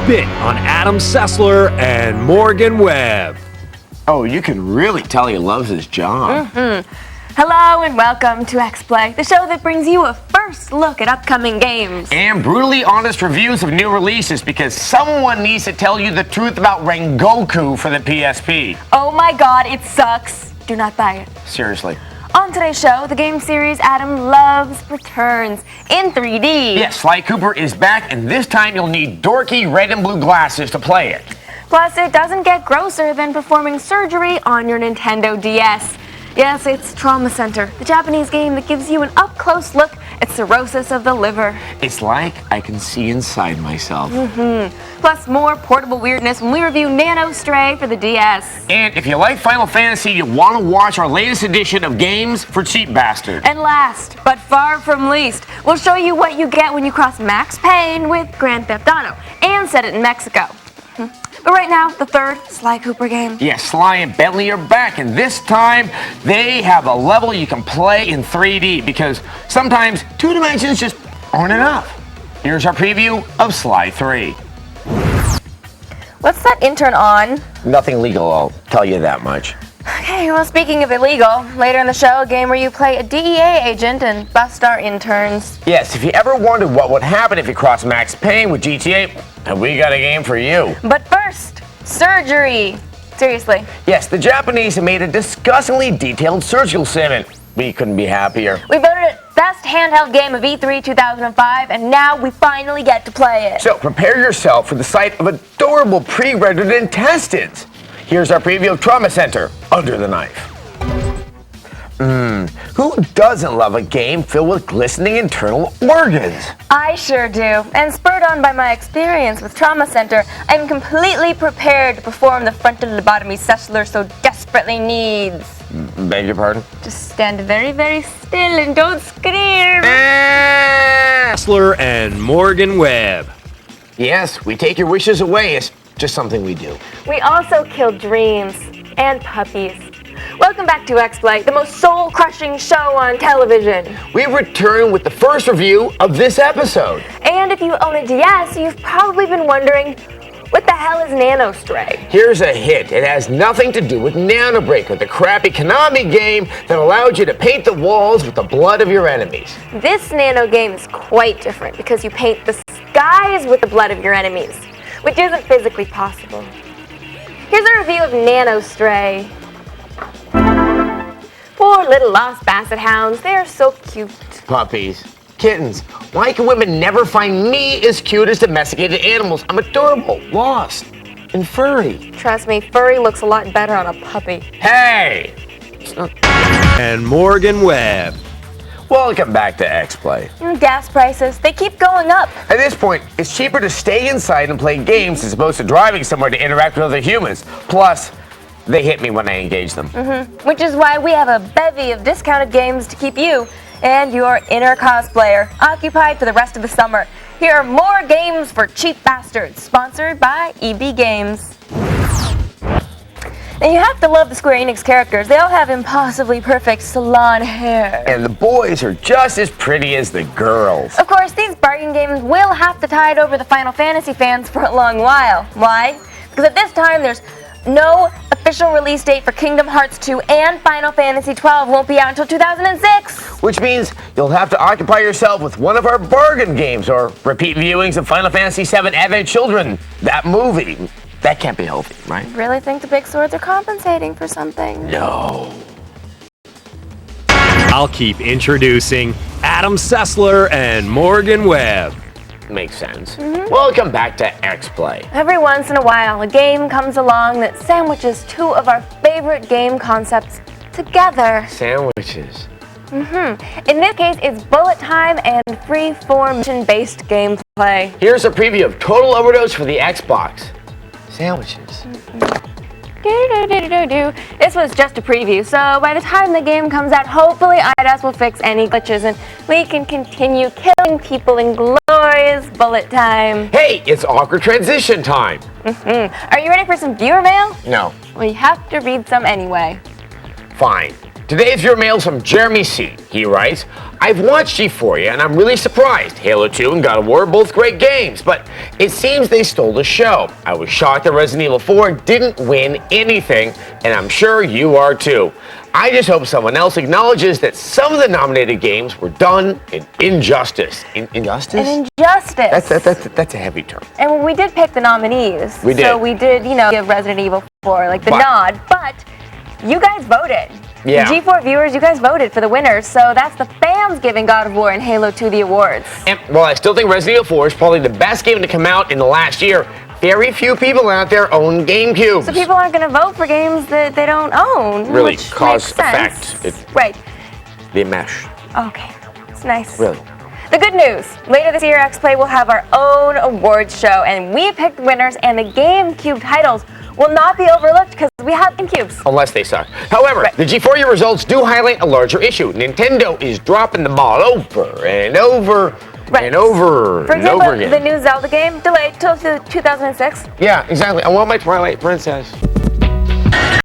spit on Adam Sessler and Morgan Webb. Oh, you can really tell he loves his job. Hello and welcome to Xplay, the show that brings you a first look at upcoming games. And brutally honest reviews of new releases because someone needs to tell you the truth about Rengoku for the PSP. Oh my god, it sucks. Do not buy it. Seriously. On today's show, the game series Adam loves returns in 3D. Yes, Sly Cooper is back, and this time you'll need dorky red and blue glasses to play it. Plus, it doesn't get grosser than performing surgery on your Nintendo DS. Yes, it's Trauma Center, the Japanese game that gives you an up-close look at cirrhosis of the liver. It's like I can see inside myself. Plus, more portable weirdness when we review Nano Stray for the DS. And if you like Final Fantasy, you'll want to watch our latest edition of Games for Cheap Bastard. And last, but far from least, we'll show you what you get when you cross Max Payne with Grand Theft Auto and set it in Mexico. But right now, the third Sly Cooper game. Yes, Sly and Bentley are back, and this time they have a level you can play in 3D because sometimes 2 dimensions just aren't enough. Here's our preview of Sly 3. What's that intern on? Nothing legal, I'll tell you that much. Okay, well, speaking of illegal, later in the show, a game where you play a DEA agent and bust our interns. Yes, if you ever wondered what would happen if you crossed Max Payne with GTA, we got a game for you. But first, surgery. Seriously. Yes, the Japanese have made a disgustingly detailed surgical sim. We couldn't be happier. We voted it Best Handheld Game of E3 2005, and now we finally get to play it. So prepare yourself for the sight of adorable pre-rendered intestines. Here's our preview of Trauma Center, Under the Knife. Who doesn't love a game filled with glistening internal organs? I sure do. And spurred on by my experience with Trauma Center, I'm completely prepared to perform the frontal lobotomy Sessler so desperately needs. Beg your pardon? Just stand very, very still and don't scream. Sessler and Morgan Webb. Yes, we take your wishes away. It's just something we do. We also kill dreams and puppies. Welcome back to Xplay, the most soul-crushing show on television. We return with the first review of this episode. And if you own a DS, you've probably been wondering, what the hell is Nano Stray? Here's a hint. It has nothing to do with Nano Breaker, the crappy Konami game that allowed you to paint the walls with the blood of your enemies. This Nano game is quite different because you paint the skies with the blood of your enemies, which isn't physically possible. Here's a review of Nano Stray. Poor little lost basset hounds, they are so cute. Puppies. Kittens. Why can women never find me as cute as domesticated animals? I'm adorable, lost, and furry. Trust me, furry looks a lot better on a puppy. Hey! And Morgan Webb. Welcome back to Xplay. Gas prices, they keep going up. At this point, it's cheaper to stay inside and play games as opposed to driving somewhere to interact with other humans. Plus, they hit me when I engage them. Which is why we have a bevy of discounted games to keep you and your inner cosplayer occupied for the rest of the summer. Here are more games for cheap bastards, sponsored by EB Games. And you have to love the Square Enix characters. They all have impossibly perfect salon hair. And the boys are just as pretty as the girls. Of course, these bargain games will have to tide over the Final Fantasy fans for a long while. Why? Because at this time, there's no official release date for Kingdom Hearts 2 and Final Fantasy 12 won't be out until 2006. Which means you'll have to occupy yourself with one of our bargain games or repeat viewings of Final Fantasy VII Advent Children, that movie. That can't be healthy, right? Really think the big swords are compensating for something? No. I'll keep introducing Adam Sessler and Morgan Webb. Makes sense. Welcome back to Xplay. Every once in a while, a game comes along that sandwiches 2 of our favorite game concepts together. Sandwiches. In this case, it's bullet time and free-form mission-based gameplay. Here's a preview of Total Overdose for the Xbox. Sandwiches. This was just a preview, so by the time the game comes out, hopefully IDOS will fix any glitches and we can continue killing people in glorious bullet time. Hey, it's awkward transition time. Are you ready for some viewer mail? No. Well, you have to read some anyway. Fine. Today's viewer mail is from Jeremy C. He writes, I've watched G4 and I'm really surprised. Halo 2 and God of War are both great games, but it seems they stole the show. I was shocked that Resident Evil 4 didn't win anything, and I'm sure you are too. I just hope someone else acknowledges that some of the nominated games were done in injustice. Injustice? An injustice. That's a heavy term. And we did pick the nominees. We did. So we did, give Resident Evil 4 like the nod, but you guys voted. Yeah. The G4 viewers, you guys voted for the winners, so that's the fans giving God of War and Halo 2 the awards. And while I still think Resident Evil 4 is probably the best game to come out in the last year, very few people out there own GameCubes. So people aren't going to vote for games that they don't own. Really, which cause makes sense. effect. Right. They mesh. Okay. It's nice. Really. The good news, later this year, Xplay will have our own awards show, and we picked winners, and the GameCube titles will not be overlooked because we have GameCubes. Unless they suck. However, the G4 year results do highlight a larger issue. Nintendo is dropping the ball over and over and over For and example, over again. the new Zelda game delayed till 2006. Yeah, exactly. I want my Twilight Princess.